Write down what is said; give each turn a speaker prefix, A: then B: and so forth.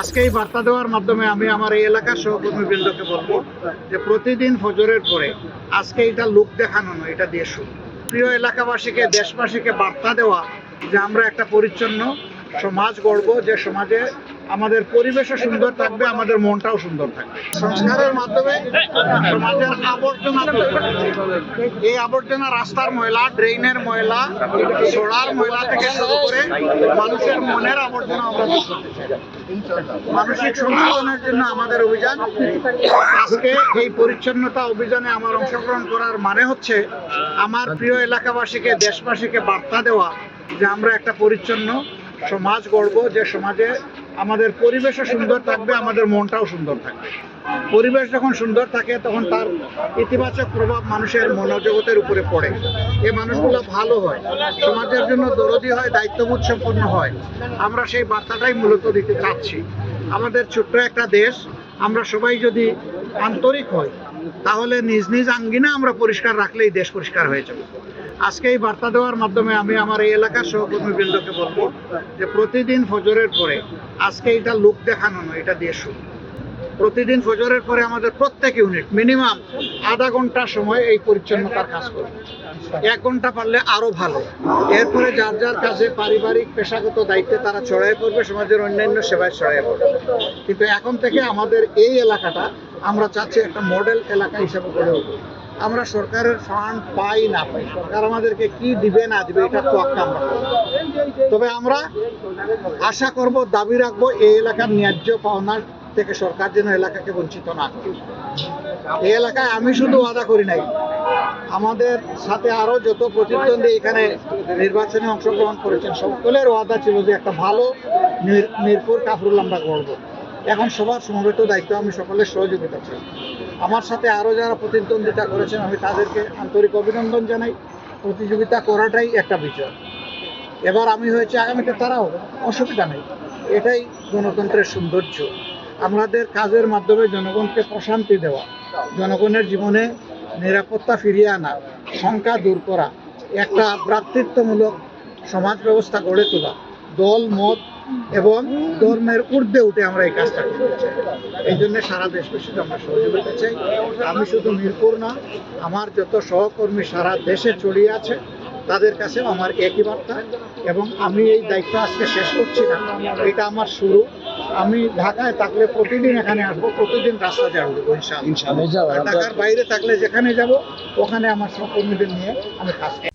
A: আজকে এই বার্তা দেওয়ার মাধ্যমে আমি আমার এই এলাকার সহকর্মীবৃন্দকে বলবো যে প্রতিদিন ফজরের পরে আজকে এটা লোক দেখানো নয়, এটা দিয়ে শুরু। প্রিয় এলাকাবাসীকে, দেশবাসীকে বার্তা দেওয়া যে আমরা একটা পরিচ্ছন্ন সমাজ গড়ব, যে সমাজে আমাদের পরিবেশও সুন্দর থাকবে, আমাদের মনটাও সুন্দর থাকবে। সংস্কারের মাধ্যমে সমাজের আবর্জনা, এই আবর্জনা রাস্তার ময়লা, ড্রেনের ময়লা, সোড়ার ময়লা থেকে শুরু করে মানুষের মনের আবর্জনা আমরা দূর করতে চাই। মানসিক সংশোধনের জন্য আমাদের অভিযান। আজকে এই পরিচ্ছন্নতা অভিযানে আমার অংশগ্রহণ করার মানে হচ্ছে আমার প্রিয় এলাকাবাসীকে, দেশবাসীকে বার্তা দেওয়া যে আমরা একটা পরিচ্ছন্ন সমাজ গড়ব, যে সমাজে আমাদের পরিবেশও সুন্দর থাকবে, আমাদের মনটাও সুন্দর থাকবে। পরিবেশ যখন সুন্দর থাকে তখন তার ইতিবাচক প্রভাব মানুষের মনোজগতের উপরে পড়ে। এই মানুষগুলো ভালো হয়, সমাজের জন্য দরদি হয়, দায়িত্ববোধ সম্পন্ন হয়। আমরা সেই বার্তাটাই মূলত দিতে চাচ্ছি। আমাদের ছোট্ট একটা দেশ, আমরা সবাই যদি আন্তরিক হই তাহলে নিজ নিজ আঙ্গিনা আমরা পরিষ্কার রাখলেই দেশ পরিষ্কার হয়ে যাবে। আজকে এই বার্তা দেওয়ার মাধ্যমে আমি আমার এই এলাকার সহকর্মীবৃন্দকে বলবো যে প্রতিদিন ফজরের পরে আজকে এটা লোক দেখানো নয়, এটা দিয়ে শুরু। প্রতিদিন ফজরের পরে আমাদের প্রত্যেক ইউনিট মিনিমাম আধা ঘন্টা সময় এই পরিচ্ছন্নতার কাজ করবে। 1 ঘন্টা পারলে আরো ভালো। এরপরে যার যার কাজে পারিবারিক পেশাগত দায়িত্বে তারা ছড়াই পড়বে, সমাজের অন্যান্য সেবায় ছড়াই পড়বে। কিন্তু এখন থেকে আমাদের এই এলাকাটা আমরা চাচ্ছি একটা মডেল এলাকা হিসেবে গড়ে উঠবে। আমরা সরকারের ফান্ড পাই না পাই, সরকার আমাদেরকে কি দিবে না দিবে এটা তোয়াক্কা আমরা করব। তবে আমরা আশা করব, দাবি রাখবো এই এলাকার ন্যায্য পাওনা থেকে সরকার যেন এলাকাকে বঞ্চিত না করে। এই এলাকায় আমি শুধু ওয়াদা করি নাই, আমাদের সাথে আরো যত প্রতিদ্বন্দ্বী এখানে নির্বাচনে অংশগ্রহণ করেছেন সকলের ওয়াদা ছিল যে একটা ভালো মিরপুর কাফরুল আমরা গড়ব। এখন সবার সমবেত দায়িত্ব, আমি সকলের সহযোগিতা চাই। আমার সাথে আরো যারা প্রতিদ্বন্দ্বিতা করেছেন আমি তাদেরকে আন্তরিক অভিনন্দন জানাই। প্রতিযোগিতা করাটাই একটা বিষয়। এবার আমি হয়েছে, আগামীতে তারাও, অসুবিধা নেই। এটাই গণতন্ত্রের সৌন্দর্য। আমাদের কাজের মাধ্যমে জনগণকে প্রশান্তি দেওয়া, জনগণের জীবনে নিরাপত্তা ফিরিয়ে আনা, শঙ্কা দূর করা, একটা ভ্রাতৃত্বমূলক সমাজ ব্যবস্থা গড়ে তোলা, দল মত এবং ধর্মের ঊর্ধ্বে উঠে আমরা এই কাজটা করতে চাই। এই জন্য সারা দেশবাসীকে আমরা সহযোগিতা চাই। আমি শুধু মিরপুর না, আমার যত সহকর্মী সারা দেশে ছড়িয়ে আছে তাদের কাছেও আমার একই বার্তা। এবং আমি এই দায়িত্ব আজকে শেষ করছি না, এটা আমার শুরু। আমি ঢাকায় থাকলে প্রতিদিন এখানে আসবো, প্রতিদিন রাস্তা ঝাড়ু দেবো ইনশাআল্লাহ। ঢাকার বাইরে থাকলে যেখানে যাব ওখানে আমার সহকর্মীদের নিয়ে আমি কাজ করব।